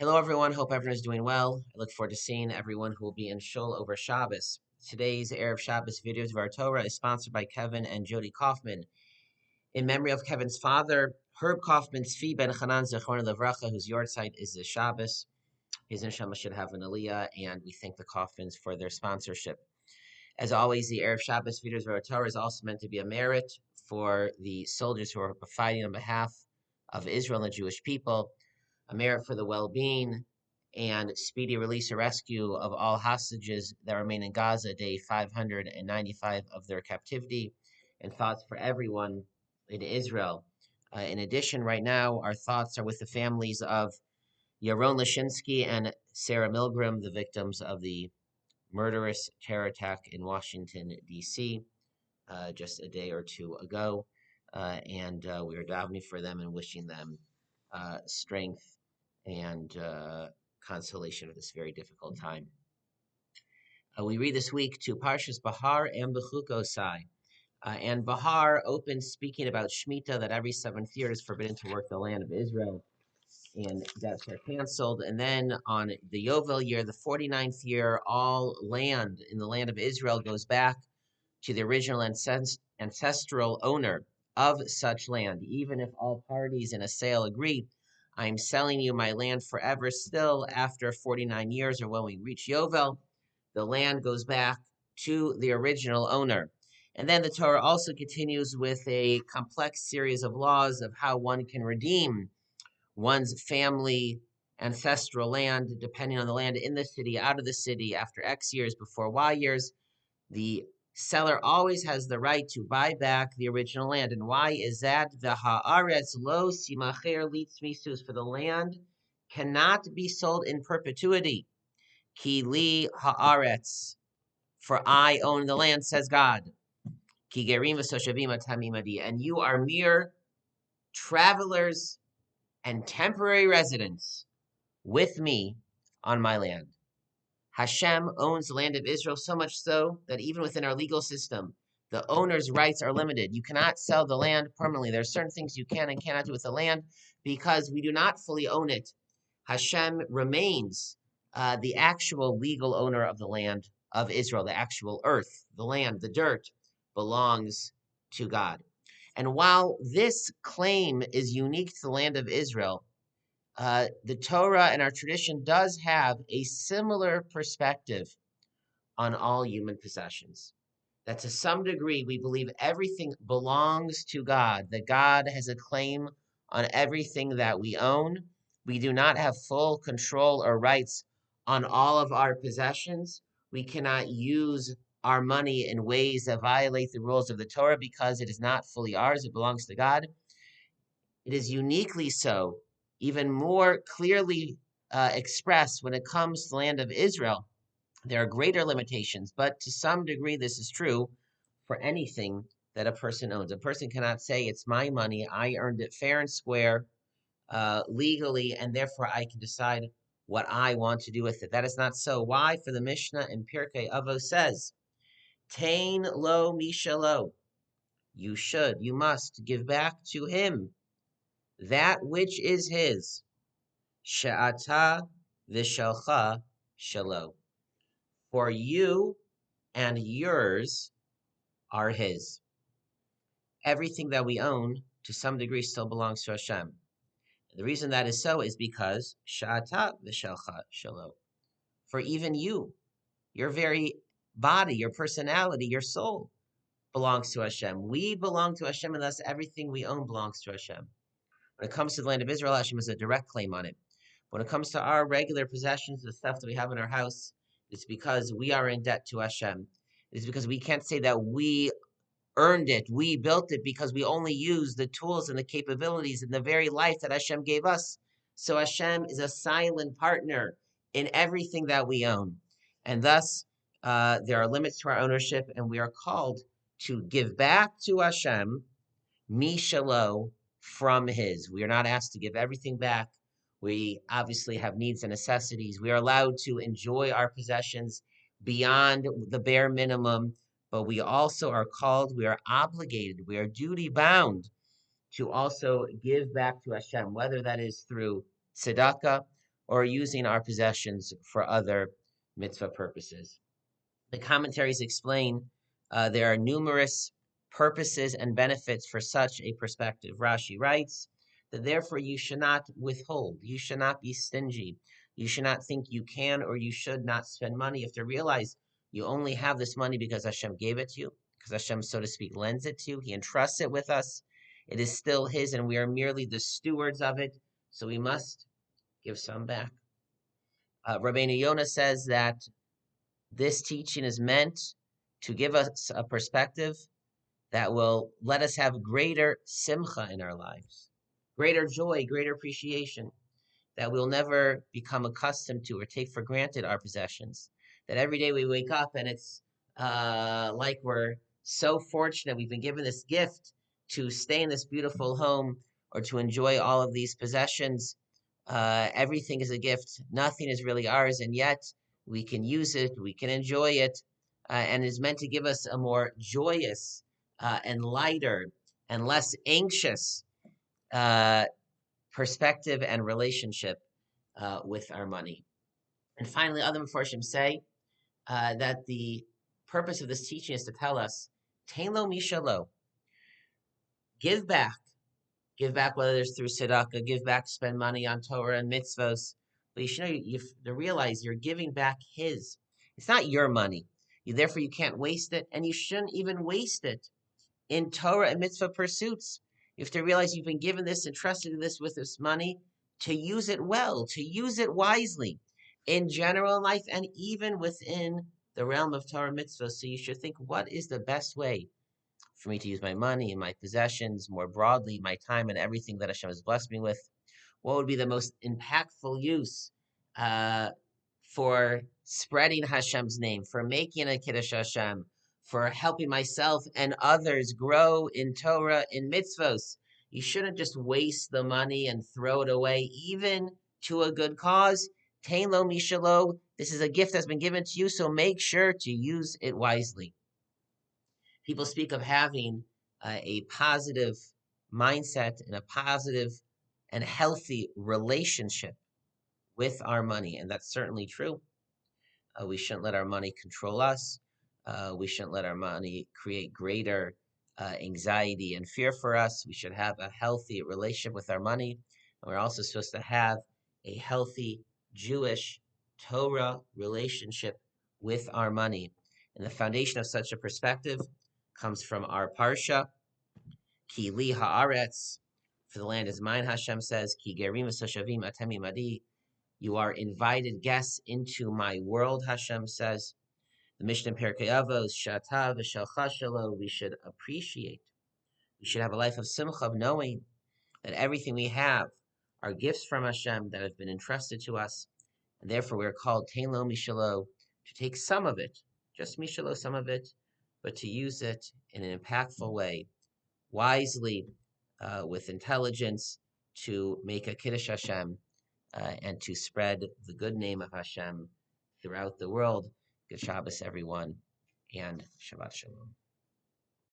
Hello, everyone. Hope everyone is doing well. I look forward to seeing everyone who will be in Shul over Shabbos. Today's Erev Shabbos videos of our Torah is sponsored by Kevin and Jody Kaufman. In memory of Kevin's father, Herb Kaufman's Tzvi Ben Chanan Zechron Levracha, whose yard site is this Shabbos. His neshama should have an aliyah, and we thank the Kaufmans for their sponsorship. As always, the Erev Shabbos videos of our Torah is also meant to be a merit for the soldiers who are fighting on behalf of Israel and the Jewish people, a merit for the well-being and speedy release or rescue of all hostages that remain in Gaza, day 595 of their captivity, and thoughts for everyone in Israel. In addition, right now, our thoughts are with the families of Yaron Lashinsky and Sarah Milgram, the victims of the murderous terror attack in Washington, D.C., just a day or two ago. And we are davening for them and wishing them strength and consolation at this very difficult time. We read this week to Parshas Behar-Bechukotai. And Behar opens speaking about Shemitah, that every seventh year is forbidden to work the land of Israel, and debts are canceled. And then on the Yovel year, the 49th year, all land in the land of Israel goes back to the original ancestral owner of such land, even if all parties in a sale agree. I'm selling you my land forever. Still, after 49 years, or when we reach Yovel, the land goes back to the original owner. And then the Torah also continues with a complex series of laws of how one can redeem one's family ancestral land, depending on the land in the city, out of the city, after X years, before Y years. The seller always has the right to buy back the original land. And why is that? The haaretz lo simacher litzmisus, for the land cannot be sold in perpetuity. Ki li haaretz, for I own the land, says God. Ki gerim v'soshavim atamimadi, and you are mere travelers and temporary residents with me on my land. Hashem owns the land of Israel, so much so that even within our legal system, the owner's rights are limited. You cannot sell the land permanently. There are certain things you can and cannot do with the land because we do not fully own it. Hashem remains the actual legal owner of the land of Israel. The actual earth, the land, the dirt belongs to God. And while this claim is unique to the land of Israel, the Torah and our tradition does have a similar perspective on all human possessions. That to some degree, we believe everything belongs to God, that God has a claim on everything that we own. We do not have full control or rights on all of our possessions. We cannot use our money in ways that violate the rules of the Torah because it is not fully ours, it belongs to God. It is uniquely so, even more clearly expressed when it comes to the land of Israel. There are greater limitations, but to some degree, this is true for anything that a person owns. A person cannot say, it's my money, I earned it fair and square, legally, and therefore I can decide what I want to do with it. That is not so. Why? For the Mishnah in Pirkei Avos says, Tain lo mishalo. You should, you must give back to him that which is his. She'ata v'shelcha shelo. For you and yours are his. Everything that we own, to some degree, still belongs to Hashem. The reason that is so is because she'ata v'shelcha shelo. For even you, your very body, your personality, your soul belongs to Hashem. We belong to Hashem, and thus everything we own belongs to Hashem. When it comes to the land of Israel, Hashem has a direct claim on it. When it comes to our regular possessions, the stuff that we have in our house, it's because we are in debt to Hashem. It's because we can't say that we earned it, we built it, because we only use the tools and the capabilities and the very life that Hashem gave us. So Hashem is a silent partner in everything that we own. And thus, there are limits to our ownership, and we are called to give back to Hashem, mishalo, from his. We are not asked to give everything back. We obviously have needs and necessities. We are allowed to enjoy our possessions beyond the bare minimum, but we also are called, we are obligated, we are duty bound to also give back to Hashem, whether that is through tzedakah, or using our possessions for other mitzvah purposes. The commentaries explain there are numerous purposes and benefits for such a perspective. Rashi writes that therefore you should not withhold, you should not be stingy, you should not think you can or you should not spend money. You have to realize you only have this money because Hashem gave it to you, because Hashem, so to speak, lends it to you. He entrusts it with us. It is still His, and we are merely the stewards of it, so we must give some back. Rabbeinu Yonah says that this teaching is meant to give us a perspective that will let us have greater simcha in our lives, greater joy, greater appreciation, that we'll never become accustomed to or take for granted our possessions. That every day we wake up and it's like we're so fortunate we've been given this gift to stay in this beautiful home or to enjoy all of these possessions. Everything is a gift. Nothing is really ours, and yet we can use it, we can enjoy it, and is meant to give us a more joyous and lighter and less anxious perspective and relationship with our money. And finally, other Mefarshim say that the purpose of this teaching is to tell us, Tein lo mishalo, give back. Give back, whether it's through tzedakah, give back, spend money on Torah and mitzvos. But you should know, you have to realize you're giving back His. It's not your money. Therefore, you can't waste it, and you shouldn't even waste it in Torah and mitzvah pursuits. You have to realize you've been given this, entrusted this with this money, to use it well, to use it wisely, in general life and even within the realm of Torah mitzvah. So you should think, what is the best way for me to use my money and my possessions, more broadly, my time and everything that Hashem has blessed me with? What would be the most impactful use for spreading Hashem's name, for making a Kiddush Hashem, for helping myself and others grow in Torah, in mitzvos? You shouldn't just waste the money and throw it away, even to a good cause. Tein lo mishalo, this is a gift that's been given to you, so make sure to use it wisely. People speak of having a positive mindset and a positive and healthy relationship with our money, and that's certainly true. We shouldn't let our money control us. We shouldn't let our money create greater anxiety and fear for us. We should have a healthy relationship with our money, and we're also supposed to have a healthy Jewish Torah relationship with our money. And the foundation of such a perspective comes from our parsha, Ki li haaretz, for the land is mine, Hashem says, Ki gerim v'soshavim atem imadi, you are invited guests into my world, Hashem says. The Mishnah in Pirkei Avos, Shata v'shalcha shelo, we should appreciate. We should have a life of simcha, of knowing that everything we have are gifts from Hashem that have been entrusted to us, and therefore we are called Tein lo mishalo, to take some of it, just mishalo, some of it, but to use it in an impactful way, wisely, with intelligence, to make a Kiddush Hashem, and to spread the good name of Hashem throughout the world. Good Shabbos, everyone, and Shabbat Shalom.